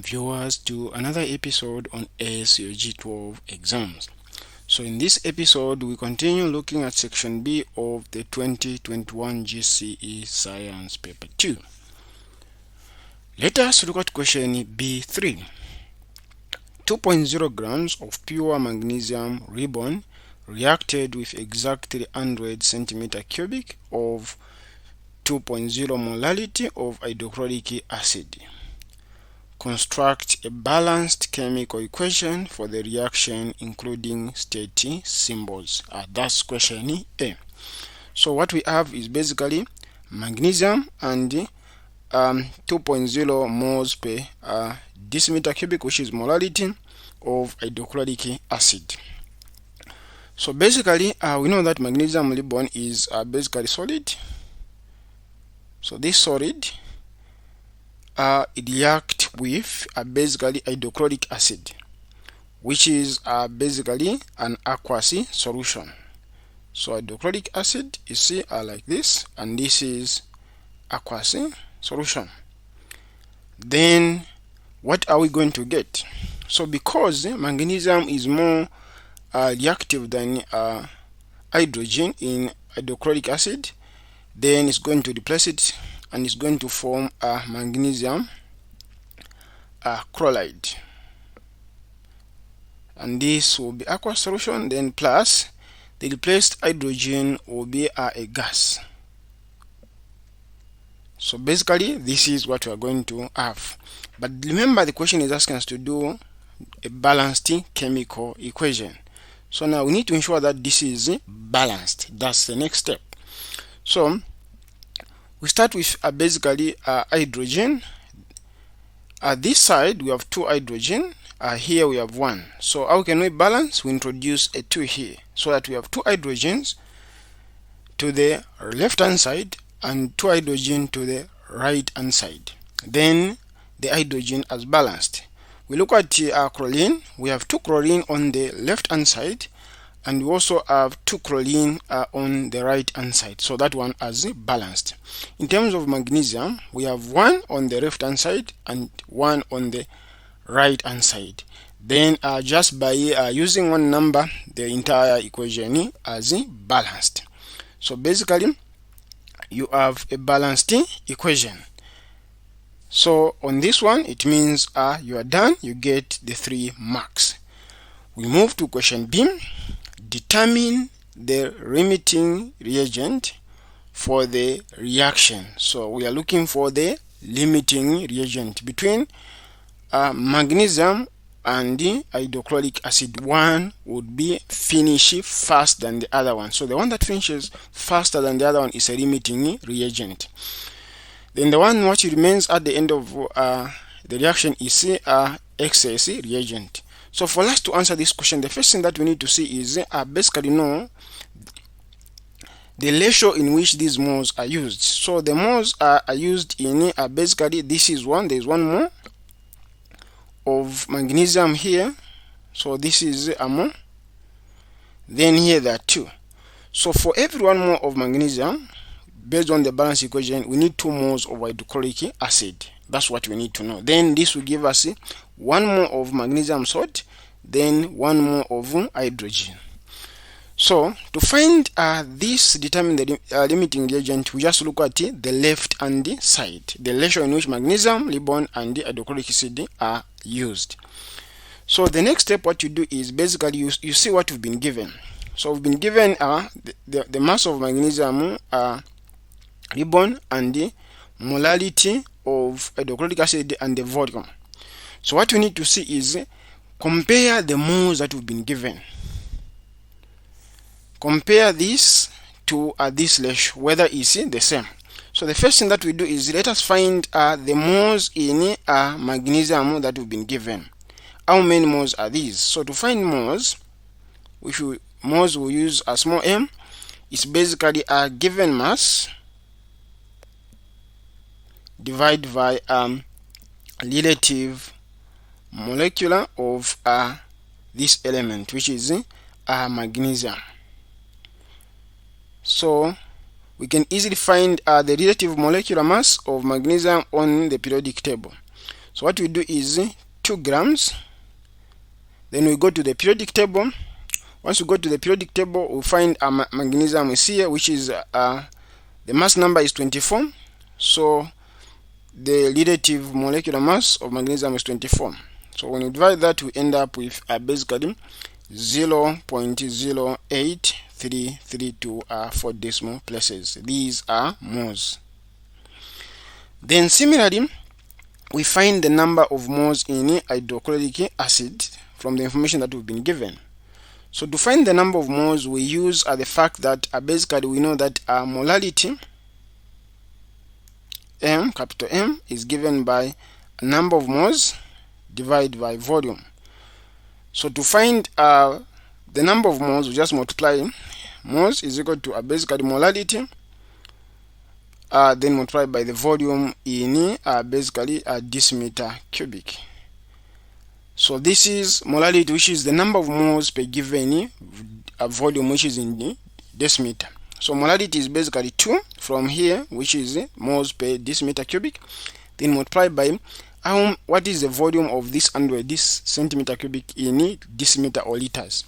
viewers to another episode on ASUG12 exams. So in this episode we continue looking at section B of the 2021 GCE Science paper 2. Let us look at question B3. 2.0 grams of pure magnesium ribbon reacted with exactly 100 centimeter cubic of 2.0 molality of hydrochloric acid. Construct a balanced chemical equation for the reaction including state symbols. That's question A. So what we have is basically magnesium and 2.0 moles per decimeter cubic, which is molality of hydrochloric acid. So basically we know that magnesium ribbon is basically solid. So this solid it reacts with basically hydrochloric acid, which is basically an aqueous solution. So hydrochloric acid, you see, like this, and this is aqueous solution. Then what are we going to get? So because magnesium is more reactive than hydrogen in hydrochloric acid, then it's going to replace it and it's going to form a magnesium chloride, and this will be aqueous solution. Then plus the replaced hydrogen will be a gas. So basically this is what we are going to have. But remember, the question is asking us to do a balanced chemical equation. So now we need to ensure that this is balanced. That's the next step. So we start with basically hydrogen. At this side we have 2 hydrogen, here we have 1. So how can we balance? We introduce a 2 here, so that we have 2 hydrogens to the left hand side and 2 hydrogen to the right hand side. Then the hydrogen as balanced. We look at chlorine. We have 2 chlorine on the left hand side, and we also have 2 chlorine on the right hand side, so that one as balanced. In terms of magnesium, we have 1 on the left hand side and 1 on the right hand side. Then just by using one number, the entire equation as balanced. So basically you have a balanced equation. So on this one, it means you are done. You get the 3 marks. We move to question B. Determine the limiting reagent for the reaction. So we are looking for the limiting reagent between magnesium and the hydrochloric acid. One would be finish faster than the other one. So the one that finishes faster than the other one is a limiting reagent. Then the one which remains at the end of the reaction is excess reagent. So for us to answer this question, the first thing that we need to see is basically know the ratio in which these moles are used. So the moles are used in basically, this is 1, there is 1 mole of magnesium here, so this is a mole. Then here there are 2. So for every 1 mole of magnesium, based on the balance equation, we need 2 moles of hydrochloric acid. That's what we need to know. Then this will give us 1 mole of magnesium salt, then 1 mole of hydrogen. So to find this, determine the limiting reagent, we just look at the left hand side, the ratio in which magnesium, ribbon, and the hydrochloric acid are used. So the next step, what you do is basically you see what we've been given. So we've been given the mass of magnesium ribbon and the molality of hydrochloric acid and the volume. So what we need to see is compare the moles that we've been given. Compare this to this ratio, whether it's the same. So the first thing that we do is let us find the moles in magnesium that we've been given. How many moles are these? So to find moles, moles we use a small m. It's basically a given mass divided by relative molecular of this element, which is magnesium. So we can easily find the relative molecular mass of magnesium on the periodic table. So what we do is 2 grams. Then we go to the periodic table. Once we go to the periodic table, we find magnesium is here, which is the mass number is 24. So the relative molecular mass of magnesium is 24. So when we divide that, we end up with basically 0.08332 4 decimal places. These are moles. Then similarly, we find the number of moles in hydrochloric acid from the information that we've been given. So to find the number of moles, we use the fact that basically we know that molality M, capital M, is given by a number of moles divided by volume. So to find the number of moles, we just multiply moles is equal to basically molality, then multiplied by the volume in basically a decimeter cubic. So this is molality, which is the number of moles per given volume, which is in the decimeter. So molality is basically 2 from here, which is moles per decimeter cubic, then multiplied by what is the volume of this under this centimeter cubic in decimeter or liters.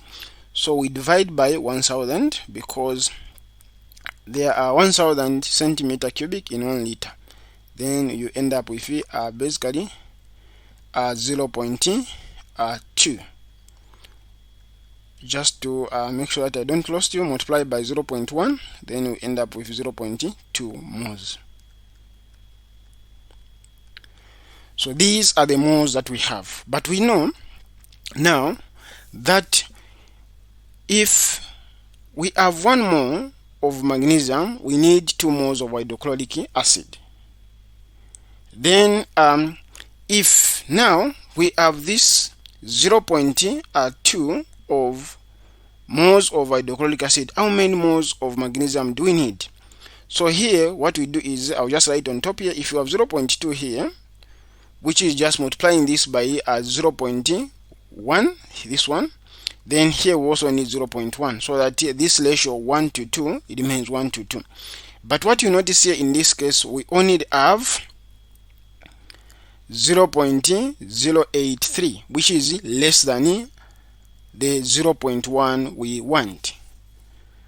So we divide by 1000 because there are 1000 centimeter cubic in 1 liter. Then you end up with basically 0.2. Just to make sure that I don't lost you, multiply by 0.1, then you end up with 0.2 moles. So these are the moles that we have. But we know now that if we have 1 mole of magnesium, we need 2 moles of hydrochloric acid. Then if now we have this 0.2 of moles of hydrochloric acid, how many moles of magnesium do we need? So here what we do is, I'll just write on top here, if you have 0.2 here, which is just multiplying this by 0.1, this one, then here we also need 0.1, so that this ratio 1 to 2, it remains 1 to 2. But what you notice here in this case, we only have 0.083, which is less than the 0.1 we want.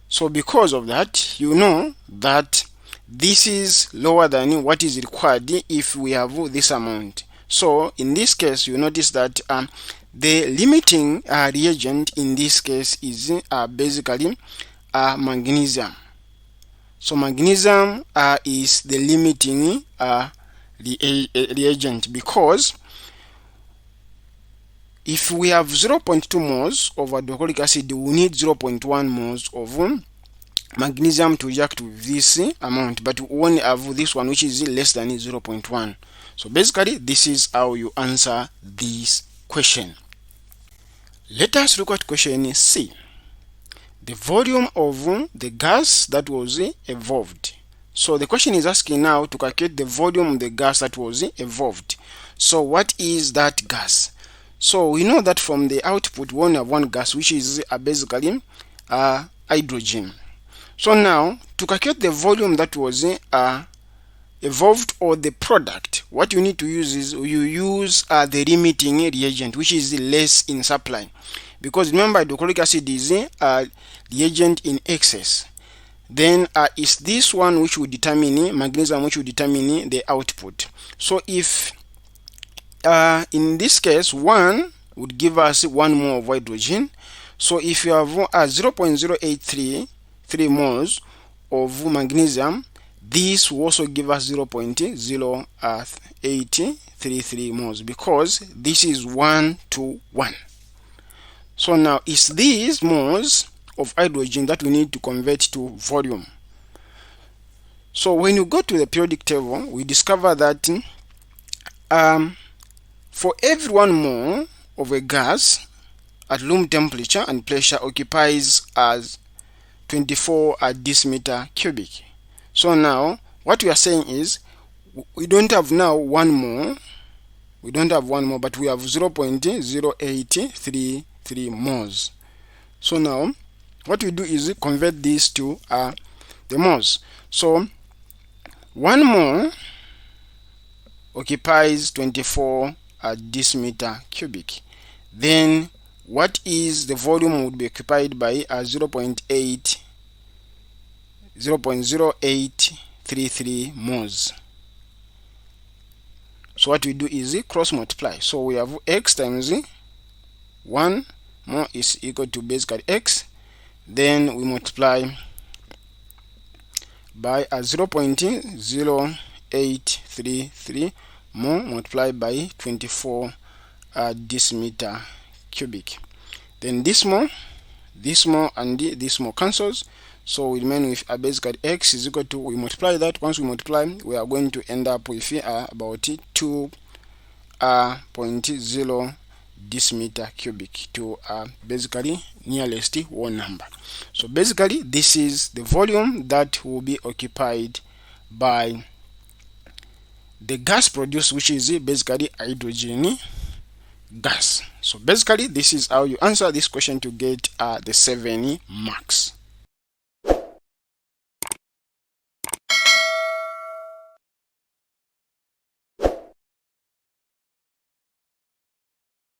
So because of that, you know that this is lower than what is required if we have this amount. So in this case, you notice that the limiting reagent in this case is basically magnesium. So magnesium is the limiting reagent, because if we have 0.2 moles of hydrochloric acid, we need 0.1 moles of magnesium to react with this amount, but we only have this one, which is less than 0.1. So basically this is how you answer this question. Let us look at question C. The volume of the gas that was evolved. So the question is asking now to calculate the volume of the gas that was evolved. So what is that gas? So we know that from the output we only have 1 gas, which is basically hydrogen. So now to calculate the volume that was evolved, or the product, what you need to use is you use the limiting reagent, which is less in supply, because remember hydrochloric acid is reagent in excess. Then it's this one which will determine magnesium, which will determine the output. So if in this case 1 would give us 1 mole of hydrogen, so if you have 0.0833 moles of magnesium, this will also give us 0.0833 moles, because this is 1 to 1. So now it's these moles of hydrogen that we need to convert to volume. So when you go to the periodic table, we discover that for every 1 mole of a gas at room temperature and pressure occupies as 24 decimeter cubic. So now what we are saying is we don't have now 1 mole, we don't have 1 mole, but we have 0.0833 moles. So now what we do is convert this to the moles. So 1 mole occupies 24 decimeter cubic. Then what is the volume would be occupied by 0.0833 moles. So what we do is cross multiply. So we have x times 1 more is equal to basically x. Then we multiply by 0.0833 more multiplied by 24 decimeter cubic. Then this more, and this more cancels, so we remain with basically x is equal to, we multiply that. Once we multiply, we are going to end up with about 2.0 decimeter cubic to basically nearest whole number. So basically this is the volume that will be occupied by the gas produced, which is basically hydrogen gas. So basically this is how you answer this question to get the 7 marks.